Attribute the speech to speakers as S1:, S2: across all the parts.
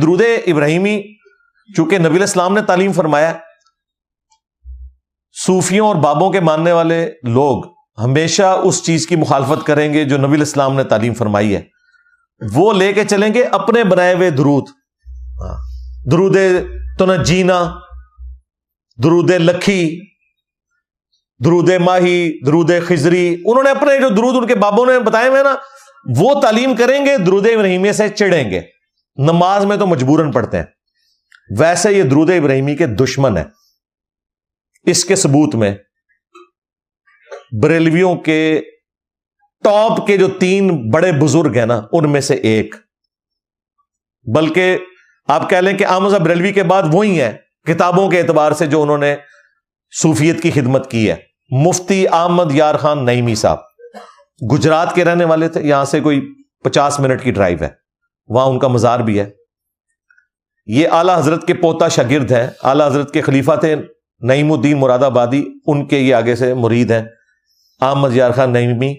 S1: درود ابراہیمی چونکہ نبی علیہ السلام نے تعلیم فرمایا، صوفیوں اور بابوں کے ماننے والے لوگ ہمیشہ اس چیز کی مخالفت کریں گے جو نبی علیہ السلام نے تعلیم فرمائی ہے، وہ لے کے چلیں گے اپنے بنائے ہوئے درود، درود تنجینا، درود لکھی، درود ماہی، درود خضری، انہوں نے اپنے جو درود ان کے بابوں نے بتائے ہوئے نا وہ تعلیم کریں گے، درود ابراہیمی سے چڑھیں گے، نماز میں تو مجبوراً پڑھتے ہیں، ویسے یہ درود ابراہیمی کے دشمن ہے۔ اس کے ثبوت میں بریلویوں کے ٹاپ کے جو 3 بڑے بزرگ ہیں نا ان میں سے ایک، بلکہ آپ کہہ لیں کہ احمد بریلوی کے بعد وہی ہیں کتابوں کے اعتبار سے جو انہوں نے صوفیت کی خدمت کی ہے، مفتی احمد یار خان نعیمی صاحب، گجرات کے رہنے والے تھے، یہاں سے کوئی 50 منٹ کی ڈرائیو ہے، وہاں ان کا مزار بھی ہے۔ یہ اعلیٰ حضرت کے پوتا شاگرد ہیں، اعلیٰ حضرت کے خلیفہ تھے نعیم الدین مراد آبادی، ان کے یہ آگے سے مرید ہیں احمد یار خان نعیمی،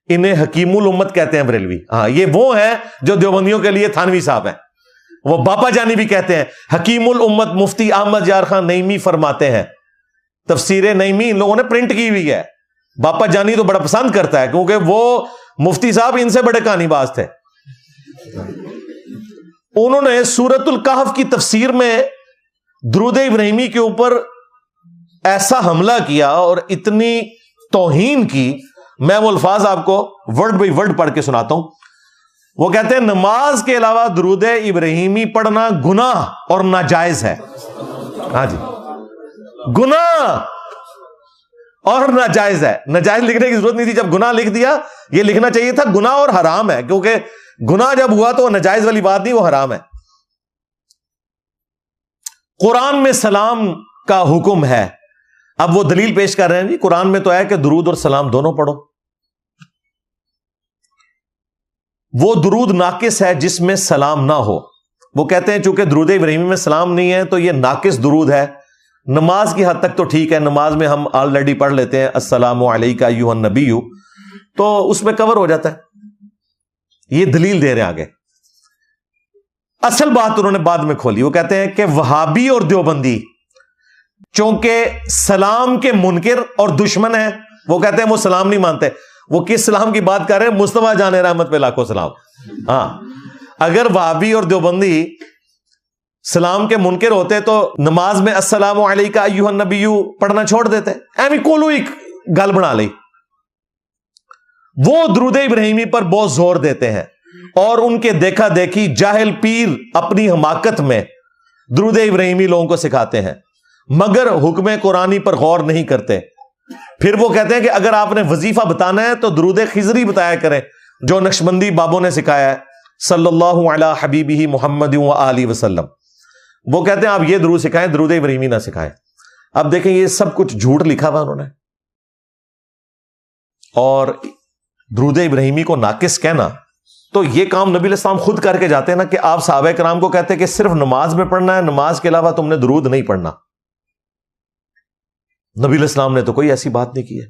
S1: انہیں حکیم الامت کہتے ہیں بریلوی۔ ہاں، یہ وہ ہیں جو دیوبندیوں کے لیے تھانوی صاحب ہیں، وہ باپا جانی بھی کہتے ہیں۔ حکیم الامت مفتی احمد یار خان نعیمی فرماتے ہیں، تفسیر نعیمی ان لوگوں نے پرنٹ کی ہوئی ہے، باپا جانی تو بڑا پسند کرتا ہے کیونکہ وہ مفتی صاحب ان سے بڑے کہانی باز تھے۔ انہوں نے سورۃ الکہف کی تفسیر میں درود ابراہیمی کے اوپر ایسا حملہ کیا اور اتنی توہین کی، میں وہ الفاظ آپ کو ورڈ بائی ورڈ پڑھ کے سناتا ہوں۔ وہ کہتے ہیں نماز کے علاوہ درود ابراہیمی پڑھنا گناہ اور ناجائز ہے۔ ہاں جی، گناہ اور ناجائز ہے۔ ناجائز لکھنے کی ضرورت نہیں تھی، جب گناہ لکھ دیا یہ لکھنا چاہیے تھا گناہ اور حرام ہے، کیونکہ گناہ جب ہوا تو وہ ناجائز والی بات نہیں، وہ حرام ہے۔ قرآن میں سلام کا حکم ہے، اب وہ دلیل پیش کر رہے ہیں جی، قرآن میں تو ہے کہ درود اور سلام دونوں پڑھو۔ وہ درود ناقص ہے جس میں سلام نہ ہو، وہ کہتے ہیں چونکہ درود ابراہیمی میں سلام نہیں ہے تو یہ ناقص درود ہے۔ نماز کی حد تک تو ٹھیک ہے، نماز میں ہم آلریڈی پڑھ لیتے ہیں السلام علیکہ ایھا النبی، تو اس میں کور ہو جاتا ہے۔ یہ دلیل دے رہے ہیں آگے۔ اصل بات انہوں نے بعد میں کھولی، وہ کہتے ہیں کہ وہابی اور دیوبندی چونکہ سلام کے منکر اور دشمن ہیں، وہ کہتے ہیں وہ سلام نہیں مانتے۔ وہ کس سلام کی بات کر رہے ہیں؟ مصطفیٰ جان رحمت پہ لاکھوں سلام۔ ہاں، اگر وہابی اور دیوبندی سلام کے منکر ہوتے تو نماز میں السلام علیکہ ایھا النبی پڑھنا چھوڑ دیتے، ایویں کولو ایک گل بنا لی۔ وہ درود ابراہیمی پر بہت زور دیتے ہیں اور ان کے دیکھا دیکھی جاہل پیر اپنی حماقت میں درود ابراہیمی لوگوں کو سکھاتے ہیں، مگر حکم قرآنی پر غور نہیں کرتے۔ پھر وہ کہتے ہیں کہ اگر آپ نے وظیفہ بتانا ہے تو درود خضری بتایا کریں جو نقشبندی بابوں نے سکھایا ہے، صلی اللہ علی حبیبہ محمد و آلہ وسلم۔ وہ کہتے ہیں آپ یہ درود سکھائیں، درود ابراہیمی نہ سکھائیں۔ اب دیکھیں یہ سب کچھ جھوٹ لکھا ہوا انہوں نے، اور درود ابراہیمی کو ناقص کہنا، تو یہ کام نبی علیہ السلام خود کر کے جاتے ہیں نا، کہ آپ صحابہ کرام کو کہتے ہیں کہ صرف نماز میں پڑھنا ہے، نماز کے علاوہ تم نے درود نہیں پڑھنا۔ نبی علیہ السلام نے تو کوئی ایسی بات نہیں کی ہے۔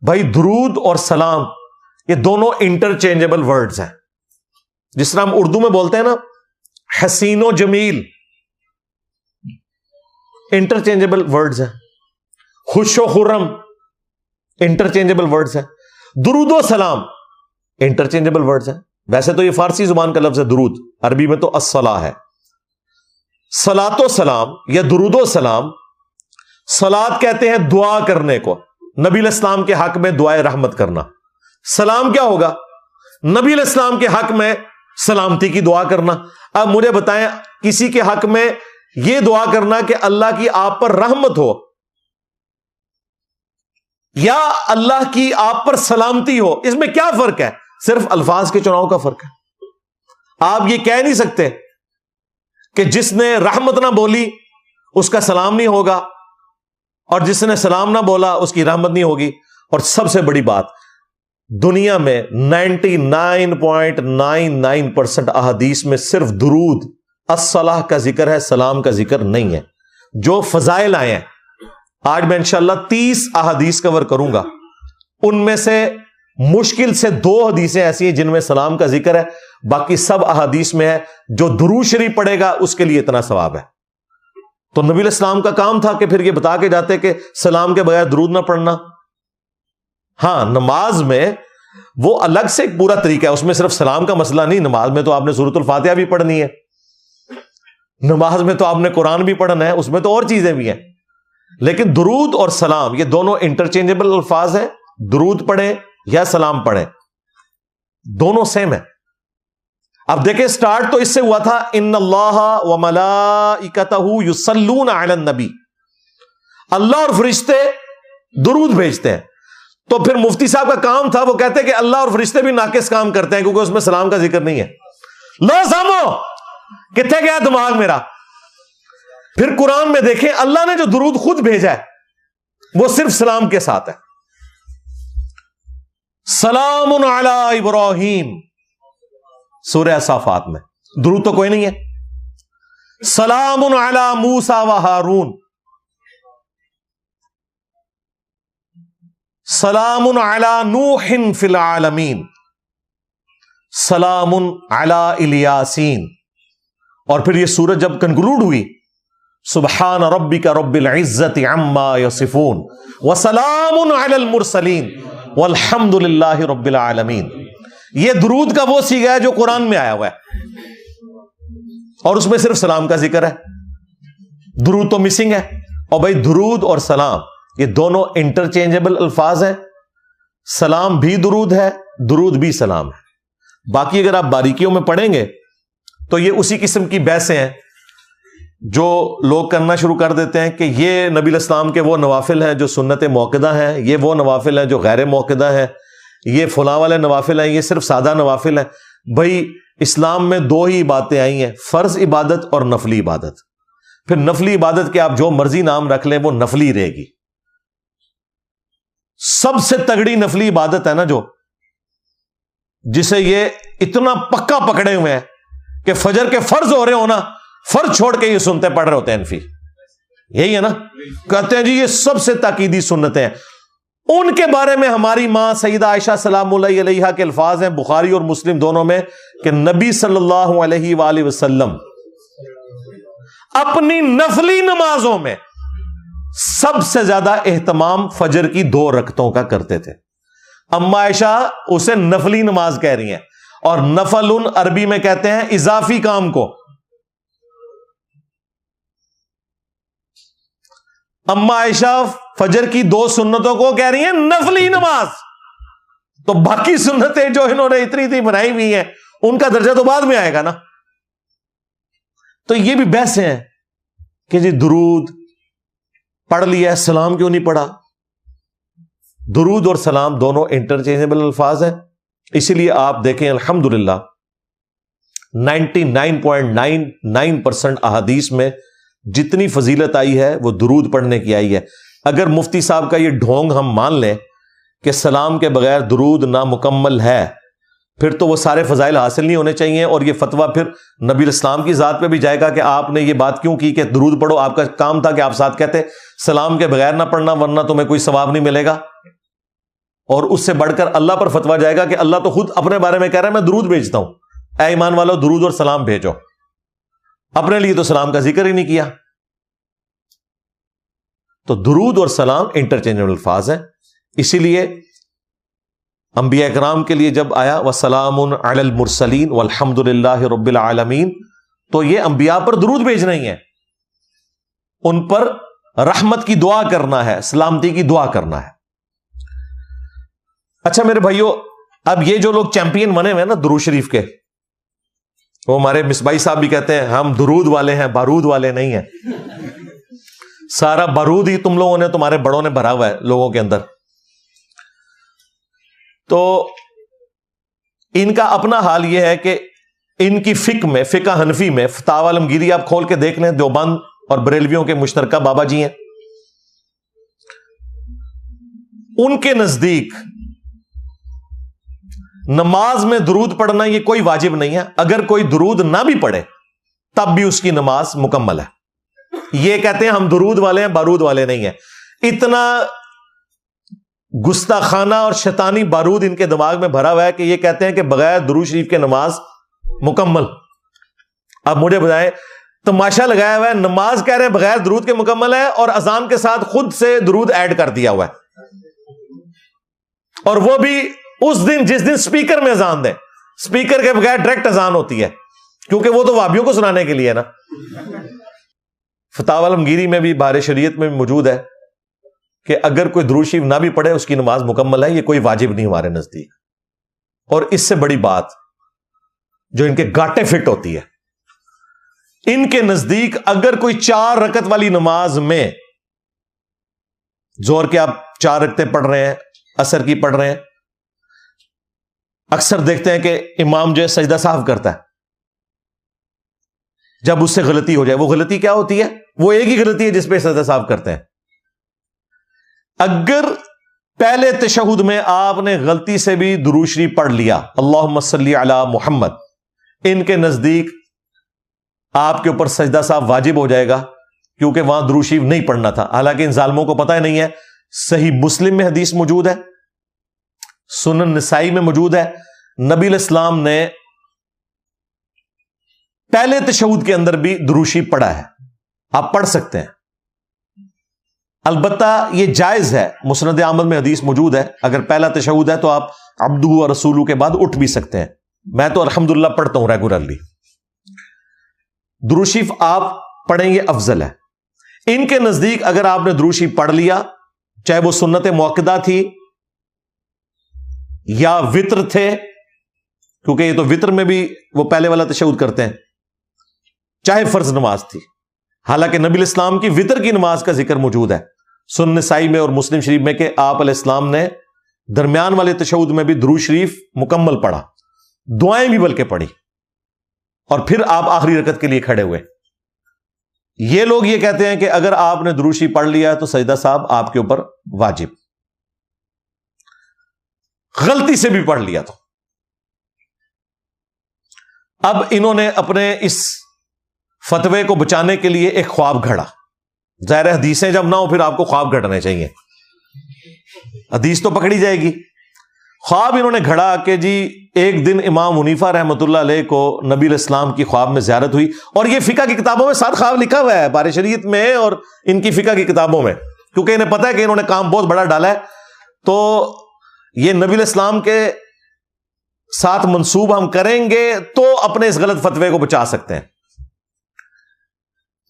S1: بھائی درود اور سلام یہ دونوں انٹرچینجبل ورڈز ہیں، جس طرح ہم اردو میں بولتے ہیں نا حسین و جمیل، انٹرچینجبل ورڈز ہیں، خوش و خرم انٹرچینجبل ورڈز ہیں، درود و سلام انٹرچینجبل ورڈز ہیں۔ ویسے تو یہ فارسی زبان کا لفظ ہے درود، عربی میں تو الصلاۃ ہے۔ صلاۃ و سلام یا درود و سلام، صلاۃ کہتے ہیں دعا کرنے کو، نبی علیہ السلام کے حق میں دعائے رحمت کرنا۔ سلام کیا ہوگا؟ نبی علیہ السلام کے حق میں سلامتی کی دعا کرنا۔ اب مجھے بتائیں کسی کے حق میں یہ دعا کرنا کہ اللہ کی آپ پر رحمت ہو یا اللہ کی آپ پر سلامتی ہو، اس میں کیا فرق ہے؟ صرف الفاظ کے چناؤ کا فرق ہے۔ آپ یہ کہہ نہیں سکتے کہ جس نے رحمت نہ بولی اس کا سلام نہیں ہوگا، اور جس نے سلام نہ بولا اس کی رحمت نہیں ہوگی۔ اور سب سے بڑی بات، دنیا میں 99.99% احادیث میں صرف درود الصلاح کا ذکر ہے، سلام کا ذکر نہیں ہے۔ جو فضائل آئے ہیں، آج میں انشاءاللہ 30 احادیث کور کروں گا، ان میں سے مشکل سے 2 حدیثیں ایسی ہیں جن میں سلام کا ذکر ہے، باقی سب احادیث میں ہے جو درود شریف پڑھے گا اس کے لیے اتنا ثواب ہے. تو نبی علیہ السلام کا کام تھا کہ پھر یہ بتا کے جاتے کہ سلام کے بغیر درود نہ پڑھنا. ہاں نماز میں وہ الگ سے ایک پورا طریقہ ہے, اس میں صرف سلام کا مسئلہ نہیں. نماز میں تو آپ نے سورۃ الفاتحہ بھی پڑھنی ہے, نماز میں تو آپ نے قرآن بھی پڑھنا ہے, اس میں تو اور چیزیں بھی ہیں. لیکن درود اور سلام یہ دونوں انٹرچینجبل الفاظ ہیں. درود پڑھیں یا سلام پڑھیں دونوں سیم ہیں. اب دیکھیں سٹارٹ تو اس سے ہوا تھا ان اللہ وملائکتہ یصلون علی النبی, اللہ اور فرشتے درود بھیجتے ہیں. تو پھر مفتی صاحب کا کام تھا, وہ کہتے ہیں کہ اللہ اور فرشتے بھی ناقص کام کرتے ہیں کیونکہ اس میں سلام کا ذکر نہیں ہے. لو سامو کتنے گیا دماغ میرا. پھر قرآن میں دیکھیں اللہ نے جو درود خود بھیجا ہے وہ صرف سلام کے ساتھ ہے. سلام علی ابراہیم سورہ صافات میں درود تو کوئی نہیں ہے. سلام علی موسیٰ و ہارون, سلام علی نوح فی العالمین, سلام علی الیاسین. اور پھر یہ سورت جب کنکلوڈ ہوئی سبحان ربک رب العزت عما یصفون وسلام علی المرسلین والحمد للہ رب العالمین. یہ درود کا وہ صیغہ ہے جو قرآن میں آیا ہوا ہے اور اس میں صرف سلام کا ذکر ہے. درود تو مسنگ ہے. اور بھائی درود اور سلام یہ دونوں انٹرچینجبل الفاظ ہیں. سلام بھی درود ہے, درود بھی سلام ہے. باقی اگر آپ باریکیوں میں پڑھیں گے تو یہ اسی قسم کی بحثیں ہیں جو لوگ کرنا شروع کر دیتے ہیں کہ یہ نبی علیہ السلام کے وہ نوافل ہیں جو سنت موقدہ ہیں, یہ وہ نوافل ہیں جو غیر موقدہ ہیں, یہ فلاں والے نوافل ہیں, یہ صرف سادہ نوافل ہیں. بھائی اسلام میں دو ہی باتیں آئی ہیں, فرض عبادت اور نفلی عبادت. پھر نفلی عبادت کے آپ جو مرضی نام رکھ لیں وہ نفلی رہے گی. سب سے تگڑی نفلی عبادت ہے نا جو جسے یہ اتنا پکا پکڑے ہوئے ہیں کہ فجر کے فرض ہو رہے ہو نا, فرض چھوڑ کے یہ سنتے پڑھ رہے ہوتے ہیں انفی. یہی ہے نا, کہتے ہیں جی یہ سب سے تاکیدی سنتیں ہیں. ان کے بارے میں ہماری ماں سیدہ عائشہ سلام اللہ علیہا کے الفاظ ہیں بخاری اور مسلم دونوں میں کہ نبی صلی اللہ علیہ وآلہ وسلم اپنی نفلی نمازوں میں سب سے زیادہ اہتمام فجر کی 2 رکعتوں کا کرتے تھے. اما عائشہ اسے نفلی نماز کہہ رہی ہیں, اور نفل عربی میں کہتے ہیں اضافی کام کو. اما عائشہ فجر کی 2 سنتوں کو کہہ رہی ہیں نفلی نماز. تو باقی سنتیں جو انہوں نے اتنی اتنی بنائی ہوئی ہیں ان کا درجہ تو بعد میں آئے گا نا. تو یہ بھی بحث ہیں کہ جی درود پڑھ لیا, سلام کیوں نہیں پڑھا. درود اور سلام دونوں انٹرچینجبل الفاظ ہیں. اسی لیے آپ دیکھیں الحمدللہ 99.99% احادیث میں جتنی فضیلت آئی ہے وہ درود پڑھنے کی آئی ہے. اگر مفتی صاحب کا یہ ڈھونگ ہم مان لیں کہ سلام کے بغیر درود نامکمل ہے پھر تو وہ سارے فضائل حاصل نہیں ہونے چاہیے, اور یہ فتویٰ پھر نبی علیہ السلام کی ذات پہ بھی جائے گا کہ آپ نے یہ بات کیوں کی کہ درود پڑھو. آپ کا کام تھا کہ آپ ساتھ کہتے سلام کے بغیر نہ پڑھنا ورنہ تمہیں کوئی ثواب نہیں ملے گا. اور اس سے بڑھ کر اللہ پر فتویٰ جائے گا کہ اللہ تو خود اپنے بارے میں کہہ رہا ہے میں درود بھیجتا ہوں, اے ایمان والو درود اور سلام بھیجو. اپنے لیے تو سلام کا ذکر ہی نہیں کیا. تو درود اور سلام انٹرچینجبل الفاظ ہیں. اسی لیے انبیاء کرام کے لیے جب آیا وَسَلَامٌ عَلَى الْمُرْسَلِينَ وَالْحَمْدُ لِلَّهِ رَبِّ الْعَالَمِينَ, تو یہ انبیاء پر درود بھیجنا ہی ہے, ان پر رحمت کی دعا کرنا ہے, سلامتی کی دعا کرنا ہے. اچھا میرے بھائیو, اب یہ جو لوگ چیمپئن بنے ہوئے ہیں نا درود شریف کے, وہ ہمارے مصباحی صاحب بھی کہتے ہیں ہم درود والے ہیں بارود والے نہیں ہیں. سارا بارود ہی تم لوگوں نے, تمہارے بڑوں نے بھرا ہوا ہے لوگوں کے اندر. تو ان کا اپنا حال یہ ہے کہ ان کی فقہ میں, فقہ حنفی میں فتاوی عالمگیری آپ کھول کے دیکھ لیں, دیوبند اور بریلویوں کے مشترکہ بابا جی ہیں. ان کے نزدیک نماز میں درود پڑھنا یہ کوئی واجب نہیں ہے. اگر کوئی درود نہ بھی پڑھے تب بھی اس کی نماز مکمل ہے. یہ کہتے ہیں ہم درود والے ہیں بارود والے نہیں ہیں. اتنا گستاخانہ اور شیطانی بارود ان کے دماغ میں بھرا ہوا ہے کہ یہ کہتے ہیں کہ بغیر درود شریف کے نماز مکمل. اب مجھے بتائیں, تماشا لگایا ہوا ہے, نماز کہہ رہے ہیں بغیر درود کے مکمل ہے, اور اذان کے ساتھ خود سے درود ایڈ کر دیا ہوا ہے, اور وہ بھی اس دن جس دن سپیکر میں اذان دیں. سپیکر کے بغیر ڈائریکٹ اذان ہوتی ہے, کیونکہ وہ تو وہابیوں کو سنانے کے لیے ہے نا. فتاوی عالمگیری میں بھی, بہار شریعت میں بھی موجود ہے کہ اگر کوئی درود شریف نہ بھی پڑھے اس کی نماز مکمل ہے, یہ کوئی واجب نہیں ہمارے نزدیک. اور اس سے بڑی بات جو ان کے گاٹے فٹ ہوتی ہے, ان کے نزدیک اگر کوئی 4 رکعت والی نماز میں, زور کے آپ 4 رکعتیں پڑھ رہے ہیں, عصر کی پڑھ رہے ہیں, اکثر دیکھتے ہیں کہ امام جو ہے سجدہ سہو کرتا ہے, جب اس سے غلطی ہو جائے, وہ غلطی کیا ہوتی ہے؟ وہ ایک ہی غلطی ہے جس پہ سجدہ سہو کرتے ہیں. اگر پہلے تشہد میں آپ نے غلطی سے بھی درود شریف پڑھ لیا, اللہم صلی علی محمد, ان کے نزدیک آپ کے اوپر سجدہ سہو واجب ہو جائے گا, کیونکہ وہاں درود شریف نہیں پڑھنا تھا. حالانکہ ان ظالموں کو پتہ ہی نہیں ہے. صحیح مسلم میں حدیث موجود ہے, سنن نسائی میں موجود ہے, نبی علیہ السلام نے پہلے تشہد کے اندر بھی درود شریف پڑھا ہے. آپ پڑھ سکتے ہیں, البتہ یہ جائز ہے. مسند احمد میں حدیث موجود ہے, اگر پہلا تشہد ہے تو آپ عبدہ و رسولہ کے بعد اٹھ بھی سکتے ہیں. میں تو الحمدللہ پڑھتا ہوں ریگولرلی. درود شریف آپ پڑھیں, یہ افضل ہے. ان کے نزدیک اگر آپ نے درود شریف پڑھ لیا, چاہے وہ سنت موقدہ تھی یا وطر تھے, کیونکہ یہ تو وطر میں بھی وہ پہلے والا تشہد کرتے ہیں, چاہے فرض نماز تھی. حالانکہ نبی علیہ السلام کی وطر کی نماز کا ذکر موجود ہے سنن نسائی میں اور مسلم شریف میں, کہ آپ علیہ السلام نے درمیان والے تشہد میں بھی درود شریف مکمل پڑھا, دعائیں بھی بلکہ پڑھی, اور پھر آپ آخری رکعت کے لیے کھڑے ہوئے. یہ لوگ یہ کہتے ہیں کہ اگر آپ نے درود شریف پڑھ لیا تو سجدہ صاحب آپ کے اوپر واجب, غلطی سے بھی پڑھ لیا تو. اب انہوں نے اپنے اس فتوے کو بچانے کے لیے ایک خواب گھڑا. ظاہر حدیثیں جب نہ ہو پھر آپ کو خواب گھڑنے چاہیے, حدیث تو پکڑی جائے گی. خواب انہوں نے گھڑا کہ جی ایک دن امام حنیفہ رحمۃ اللہ علیہ کو نبی علیہ السلام کی خواب میں زیارت ہوئی, اور یہ فقہ کی کتابوں میں ساتھ خواب لکھا ہوا ہے, بہار شریعت میں اور ان کی فقہ کی کتابوں میں, کیونکہ انہیں پتا ہے کہ انہوں نے کام بہت بڑا ڈالا ہے, تو یہ نبی علیہ السلام کے ساتھ منسوب ہم کریں گے تو اپنے اس غلط فتوے کو بچا سکتے ہیں.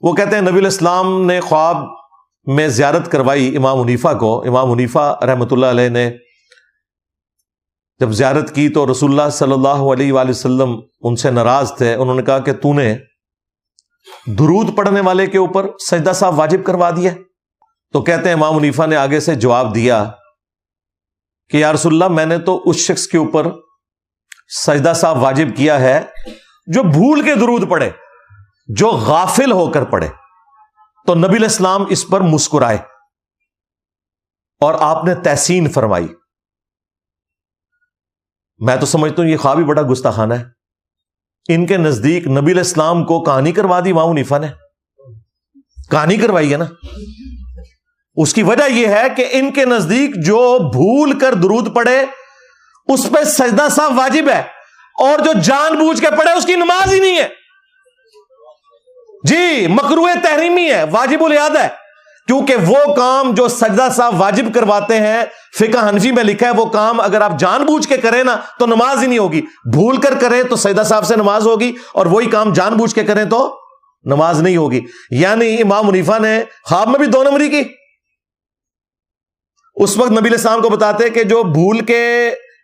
S1: وہ کہتے ہیں نبی علیہ السلام نے خواب میں زیارت کروائی امام حنیفہ کو. امام حنیفہ رحمۃ اللہ علیہ نے جب زیارت کی تو رسول اللہ صلی اللہ علیہ وآلہ وسلم ان سے ناراض تھے. انہوں نے کہا کہ تو نے درود پڑھنے والے کے اوپر سجدہ صاحب واجب کروا دیا. تو کہتے ہیں امام حنیفہ نے آگے سے جواب دیا کہ یا رسول اللہ, میں نے تو اس شخص کے اوپر سجدہ صاحب واجب کیا ہے جو بھول کے درود پڑھے, جو غافل ہو کر پڑھے. تو نبی علیہ السلام اس پر مسکرائے اور آپ نے تحسین فرمائی. میں تو سمجھتا ہوں یہ خواب ہی بڑا گستاخانہ ہے. ان کے نزدیک نبی علیہ السلام کو کہانی کروا دی امام حنیفہ نے, کہانی کروائی ہے نا. اس کی وجہ یہ ہے کہ ان کے نزدیک جو بھول کر درود پڑھے اس پہ سجدہ صاحب واجب ہے, اور جو جان بوجھ کے پڑھے اس کی نماز ہی نہیں ہے. جی مکروہ تحریمی ہے, واجب الیاد ہے, کیونکہ وہ کام جو سجدہ صاحب واجب کرواتے ہیں فقہ حنفی میں لکھا ہے, وہ کام اگر آپ جان بوجھ کے کریں نا تو نماز ہی نہیں ہوگی. بھول کر کریں تو سجدہ صاحب سے نماز ہوگی, اور وہی کام جان بوجھ کے کریں تو نماز نہیں ہوگی. یعنی امام حنیفہ نے خواب میں بھی 2 نمبری کی. اس وقت نبی علیہ السلام کو بتاتے کہ جو بھول کے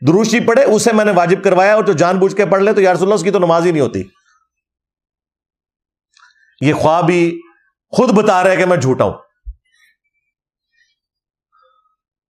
S1: درود شریف پڑھے اسے میں نے واجب کروایا, اور جو جان بوجھ کے پڑھ لے تو یا رسول اللہ اس کی تو نماز ہی نہیں ہوتی. یہ خواب ہی خود بتا رہے کہ میں جھوٹا ہوں.